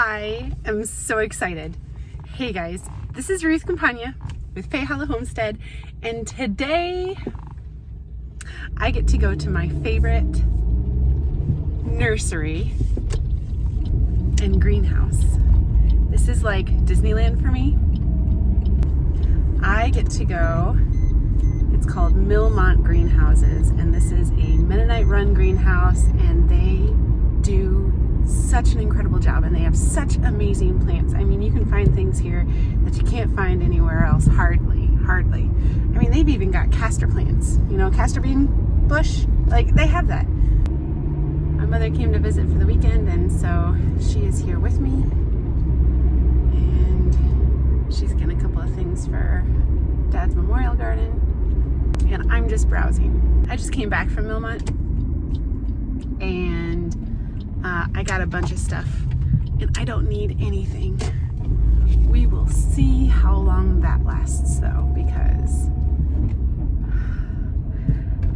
I am so excited. Hey guys, this is Ruth Campagna with Homestead, and today I get to go to my favorite nursery and greenhouse. This is like Disneyland for me. I get to go, it's called Milmont Greenhouses, and this is a Mennonite run greenhouse, and they do such an incredible job, and they have such amazing plants. I mean, you can find things here that you can't find anywhere else, hardly. I mean, they've even got castor plants, you know, castor bean bush, like they have that. My mother came to visit for the weekend, and so she is here with me, and she's getting a couple of things for Dad's memorial garden, and I'm just browsing. I just came back from Milmont, and I got a bunch of stuff, and I don't need anything. We will see how long that lasts though, because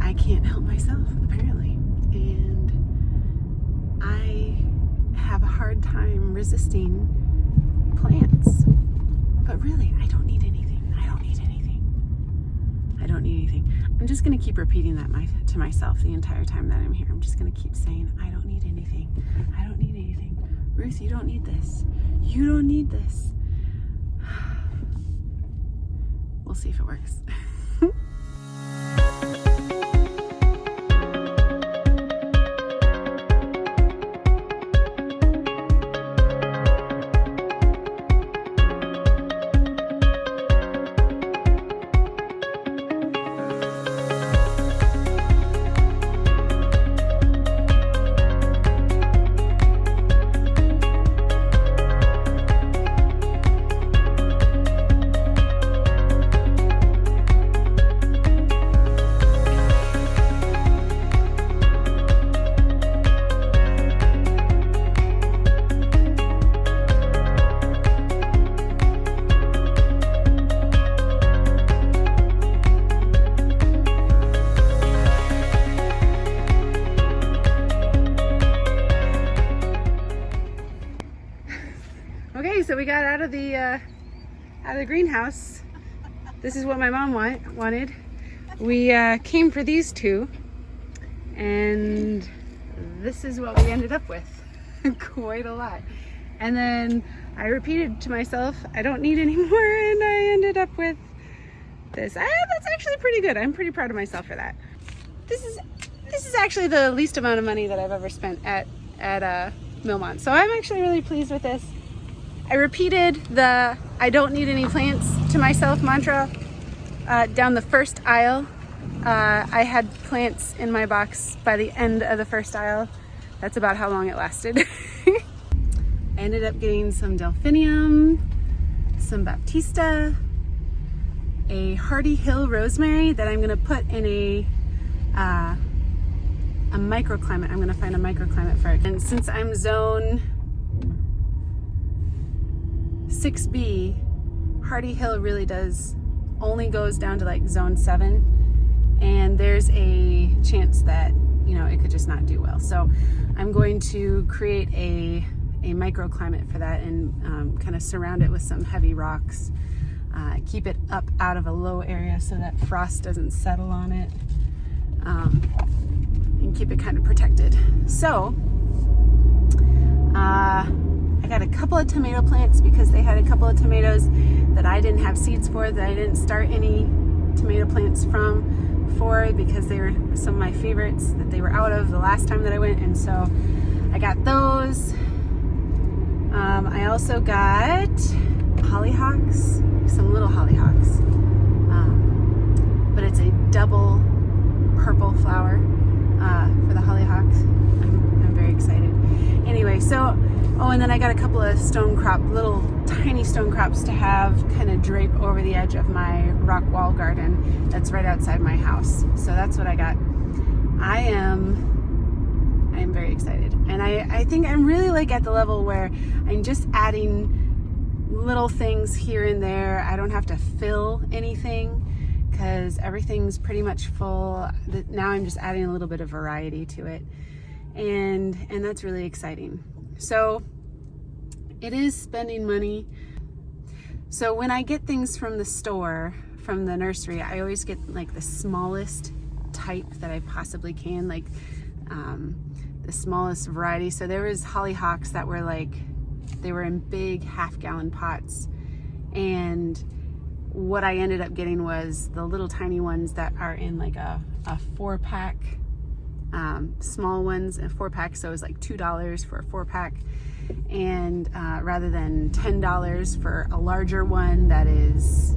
I can't help myself apparently, and I have a hard time resisting plants. But really, I don't need anything. I don't need anything. I don't need anything. I'm just gonna keep repeating that to myself the entire time that I'm here. I'm just gonna keep saying, I don't need anything. I don't need anything. Ruth, you don't need this. You don't need this. We'll see if it works. Okay, so we got out of the greenhouse. This is what my mom wanted. We came for these two, and this is what we ended up with. Quite a lot. And then I repeated to myself, I don't need any more, and I ended up with this. That's actually pretty good. I'm pretty proud of myself for that. This is actually the least amount of money that I've ever spent at Milmont. So I'm actually really pleased with this. I repeated the I don't need any plants to myself mantra down the first aisle. I had plants in my box by the end of the first aisle. That's about how long it lasted. I ended up getting some delphinium, some baptista, a Hardy Hill rosemary that I'm gonna put in a microclimate. I'm gonna find a microclimate for it. And since I'm zone 6B, Hardy Hill really only goes down to like zone 7, and there's a chance that, you know, it could just not do well. So I'm going to create a microclimate for that, and kind of surround it with some heavy rocks, keep it up out of a low area so that frost doesn't settle on it, and keep it kind of protected. So I got a couple of tomato plants because they had a couple of tomatoes that I didn't have seeds for, that I didn't start any tomato plants for because they were some of my favorites that they were out of the last time that I went, and so I got those. I also got hollyhocks, some little hollyhocks, but it's a double purple flower for the hollyhocks. I'm very excited. Anyway, so and then I got a couple of little tiny stone crops to have kind of drape over the edge of my rock wall garden that's right outside my house. So that's what I got. I am very excited, and I think I'm really like at the level where I'm just adding little things here and there. I don't have to fill anything because everything's pretty much full. Now I'm just adding a little bit of variety to it, and that's really exciting. So it is spending money. So when I get things from the store, from the nursery, I always get like the smallest type that I possibly can, like the smallest variety. So there was hollyhocks that were like, they were in big half-gallon pots, and what I ended up getting was the little tiny ones that are in like a 4-pack, small ones, a 4-pack. So it was like $2 for a 4-pack, and rather than $10 for a larger one that is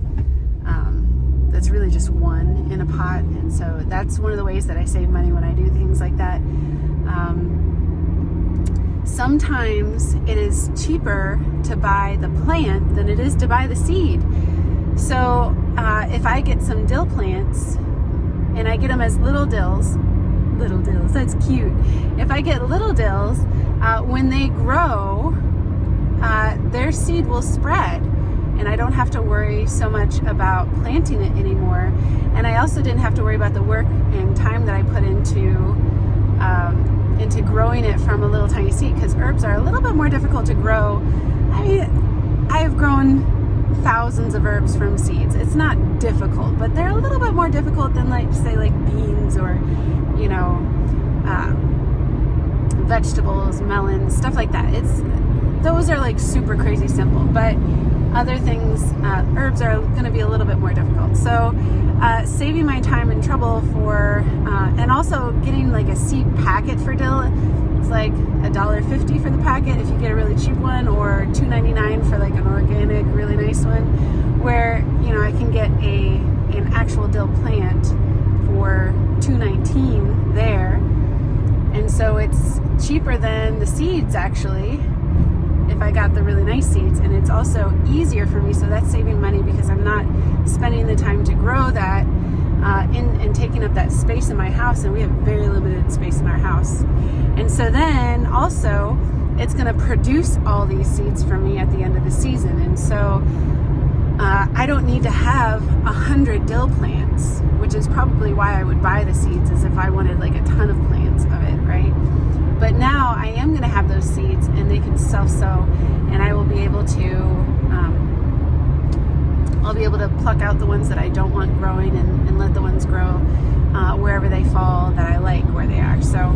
that's really just one in a pot. And so that's one of the ways that I save money when I do things like that. Sometimes it is cheaper to buy the plant than it is to buy the seed. So if I get some dill plants and I get them as little dills, that's cute. If I get little dills, when they grow, their seed will spread, and I don't have to worry so much about planting it anymore. And I also didn't have to worry about the work and time that I put into growing it from a little tiny seed, because herbs are a little bit more difficult to grow. I mean, I've grown thousands of herbs from seeds. It's not difficult, but they're a little bit more difficult than, like, say, like beans or, you know, vegetables, melons, stuff like that. Those are like super crazy simple, but other things, herbs are going to be a little bit more difficult. So saving my time and trouble for, and also getting like a seed packet for dill, it's like $1.50 for the packet if you get a really cheap one, or $2.99 for like an organic, really nice one, where, you know, I can get an actual dill plant for $2.19 there. And so it's cheaper than the seeds, actually, if I got the really nice seeds. And it's also easier for me, so that's saving money because I'm not spending the time to grow that and taking up that space in my house, and we have very limited space in our house. And so then also it's going to produce all these seeds for me at the end of the season. And so I don't need to have 100 dill plants, which is probably why I would buy the seeds, is if I wanted like a ton of plants of it, right? But now I am going to have those seeds, and they can self-sow, and I will be able to I'll be able to pluck out the ones that I don't want growing and let the ones grow wherever they fall that I like where they are. So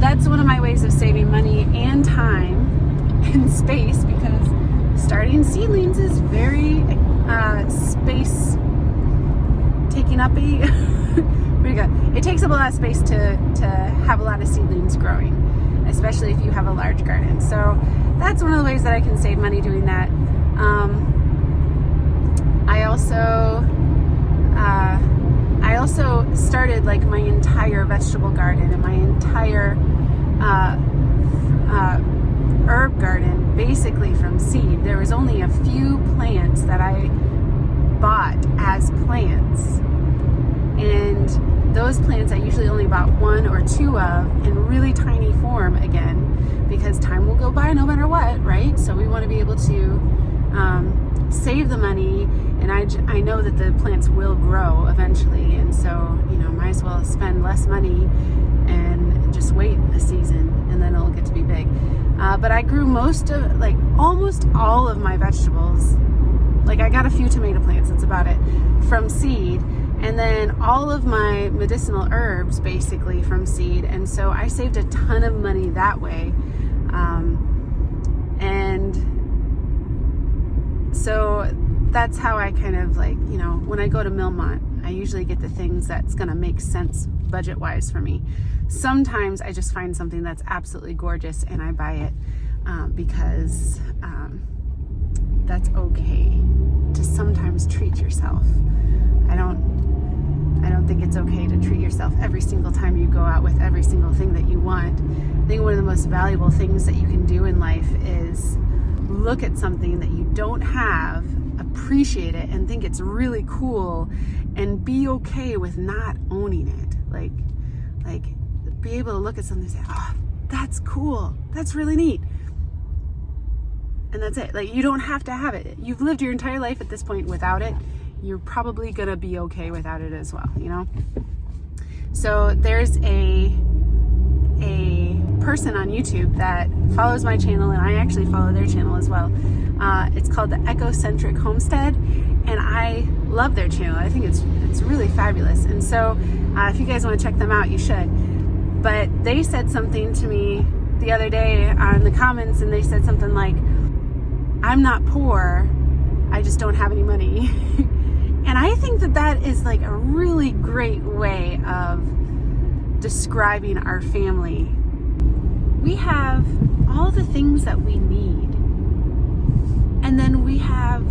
that's one of my ways of saving money and time and space, because starting seedlings is very space taking up it takes up a lot of space to have a lot of seedlings growing, especially if you have a large garden. So that's one of the ways that I can save money doing that. I also started like my entire vegetable garden and my entire herb garden basically from seed. There was only a few plants that I bought as plants, and those plants I usually only bought 1 or 2 of in really tiny form, again, because time will go by no matter what, right? So we want to be able to save the money, and I know that the plants will grow eventually, and so, you know, might as well spend less money and just wait a season, and then it'll get to be big. But I grew almost all of my vegetables. Like, I got a few tomato plants, that's about it, from seed. And then all of my medicinal herbs basically from seed. And so I saved a ton of money that way. And so that's how I kind of, like, you know, when I go to Milmont, I usually get the things that's going to make sense budget-wise for me. Sometimes I just find something that's absolutely gorgeous and I buy it because that's okay to sometimes treat yourself. I don't think it's okay to treat yourself every single time you go out with every single thing that you want. I think one of the most valuable things that you can do in life is look at something that you don't have, appreciate it, and think it's really cool, and be okay with not owning it. Like be able to look at something and say, oh, that's cool, that's really neat. And that's it. Like, you don't have to have it. You've lived your entire life at this point without it. You're probably gonna be okay without it as well, you know? So there's a person on YouTube that follows my channel, and I actually follow their channel as well. It's called the Ecocentric Homestead, and I love their channel. I think it's really fabulous. And so if you guys want to check them out, you should. But they said something to me the other day in the comments, and they said something like, I'm not poor, I just don't have any money. And I think that that is like a really great way of describing our family. We have all the things that we need, and then we have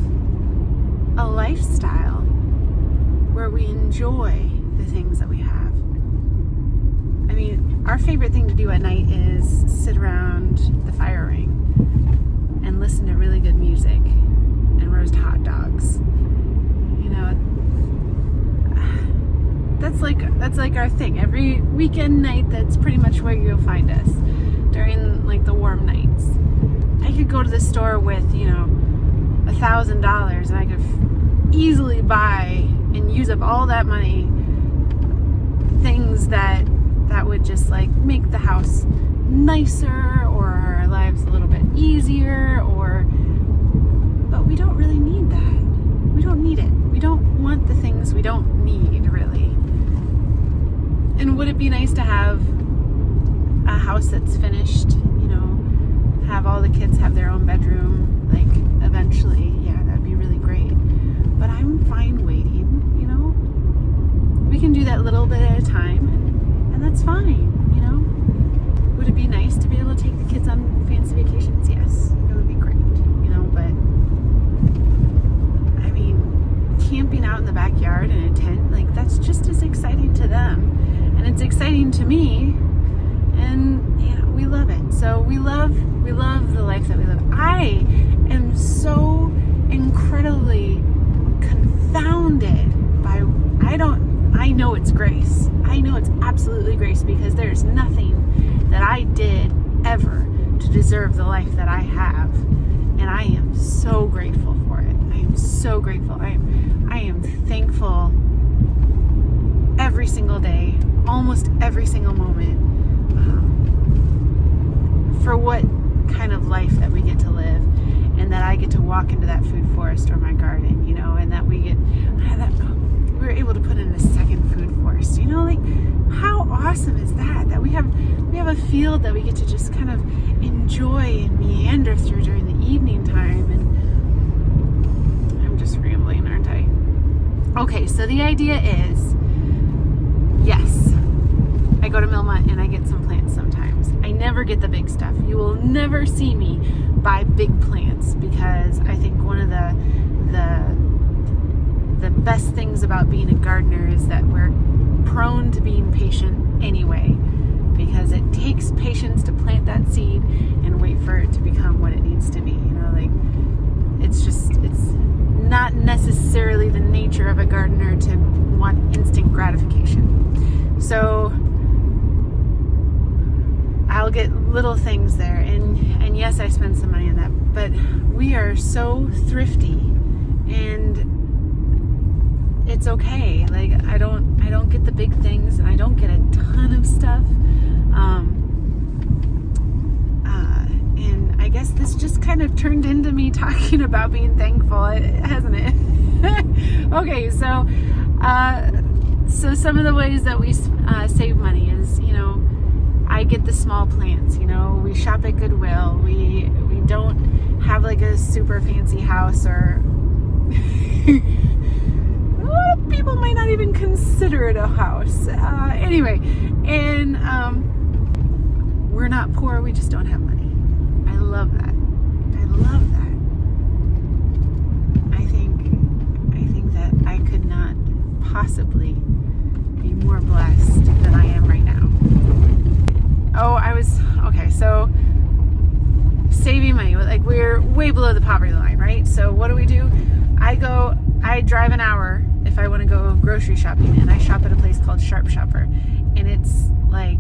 a lifestyle where we enjoy the things that we have. I mean, our favorite thing to do at night is sit around the fire ring and listen to really good music and roast hot dogs. You know, that's like our thing. Every weekend night, that's pretty much where you'll find us during like the warm nights. I could go to the store with, you know, $1,000, and I could easily buy and use up all that money things that would just like make the house nicer or our lives a little bit easier, but we don't really need that. We don't need it. We don't want the things we don't need, really. And would it be nice to have a house that's finished, you know, have all the kids have their own bedroom, like eventually? Yeah, that'd be really great. But I'm fine waiting, you know. We can do that little bit at a time, and that's fine, you know. Would it be nice to be able to take the kids on fancy vacations? Yes, it would be great, you know, but I mean, camping out in the backyard in a tent, like that's just as exciting to them, and it's exciting to me, and you know, we love it. So we love the life that we live. I am so incredibly confounded by, I know it's grace. I know it's absolutely grace, because there's nothing that I did ever to deserve the life that I have, and I am so grateful for it. I am so grateful. I am thankful every single day, almost every single moment, for what kind of life that we get to live, and that I get to walk into that food forest or my garden, you know, and that we're able to put in a second food forest, you know, like how awesome is that we have a field that we get to just kind of enjoy and meander through during the evening time. And I'm just rambling, aren't I? Okay, so the idea is, yes, I go to Milmont and I get some plants sometimes. I never get the big stuff. You will never see me buy big plants, because I think one of the best things about being a gardener is that we're prone to being patient anyway, because it takes patience to plant that seed and wait for it to become what it needs to be. You know, like it's not necessarily the nature of a gardener to want instant gratification. So I'll get little things there, and yes, I spend some money on that, but we are so thrifty, and it's okay. Like I don't get the big things, and I don't get a ton of stuff. And I guess this just kind of turned into me talking about being thankful, hasn't it? Okay, so some of the ways that we save money is, you know, I get the small plants, you know, we shop at Goodwill. We don't have like a super fancy house, or people might not even consider it a house. Anyway, and we're not poor, we just don't have money. I love that. I love that. I think that I could not possibly be more blessed than I am right now. Okay, so saving money, like we're way below the poverty line, right? So what do? I drive an hour if I want to go grocery shopping, and I shop at a place called Sharp Shopper, and it's like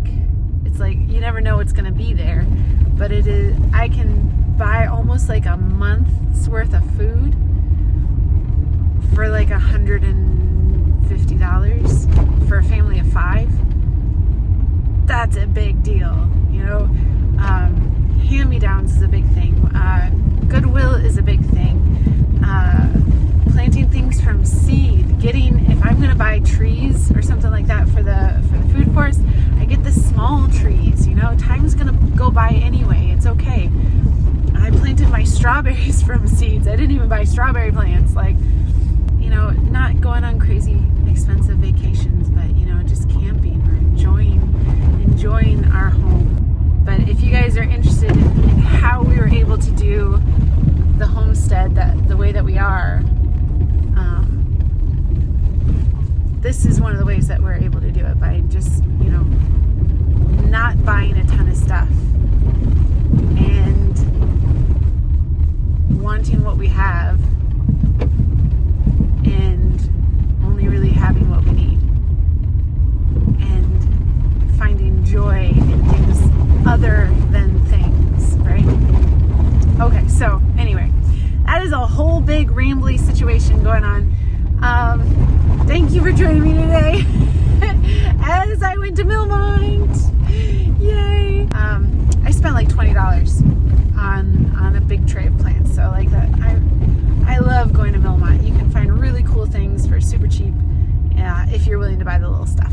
you never know what's going to be there, but it is. I can buy almost like a month's worth of food for like $150 for a family of 5. that's a big deal, you know. Hand-me-downs is a big thing. Goodwill is a big thing. Planting things from seed. If I'm gonna buy trees or something like that for the food course, I get the small trees. You know, time's gonna go by anyway. It's okay. I planted my strawberries from seeds. I didn't even buy strawberry plants. Like, you know, not going on crazy expensive vacations, but you know, just camping or enjoying our home. But if you guys are interested in how we were able to do the homestead the way that we are, this is one of the ways that we're able to do it, by just, you know, not buying a ton of stuff and wanting what we have and only really having what we need and finding joy in things other than things, right? Okay, so anyway, that is a whole big rambly situation going on. Thank you for joining me today as I went to Milmont. Yay! I spent like $20 on a big tray of plants. So like that, I love going to Milmont. You can find really cool things for super cheap if you're willing to buy the little stuff.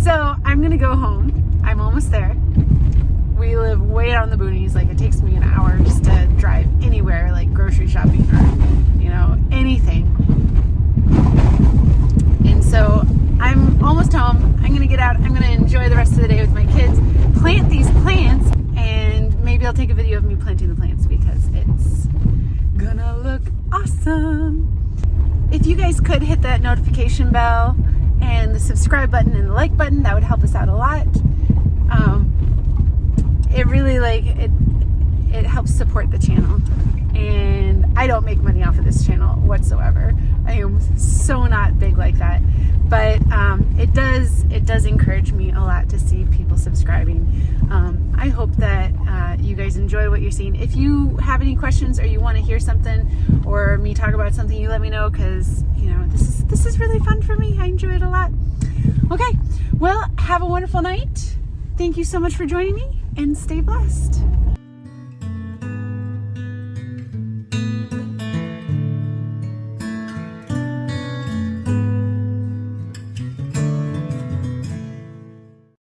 So I'm gonna go home. I'm almost there. We live way out in the boonies. Like, it takes me an hour just to drive anywhere, like grocery shopping or, you know, anything. And so I'm almost home. I'm gonna get out. I'm gonna enjoy the rest of the day with my kids, plant these plants, and maybe I'll take a video of me planting the plants because it's gonna look awesome. If you guys could hit that notification bell and the subscribe button and the like button, that would help us out a lot. It really, like, it helps support the channel, and I don't make money off of this channel whatsoever. I am so not big like that, but it does encourage me a lot to see people subscribing. I hope that you guys enjoy what you're seeing. If you have any questions or you want to hear something or me talk about something, you let me know, because you know, this is really fun for me. I enjoy it a lot. Okay, well, have a wonderful night. Thank you so much for joining me, and stay blessed.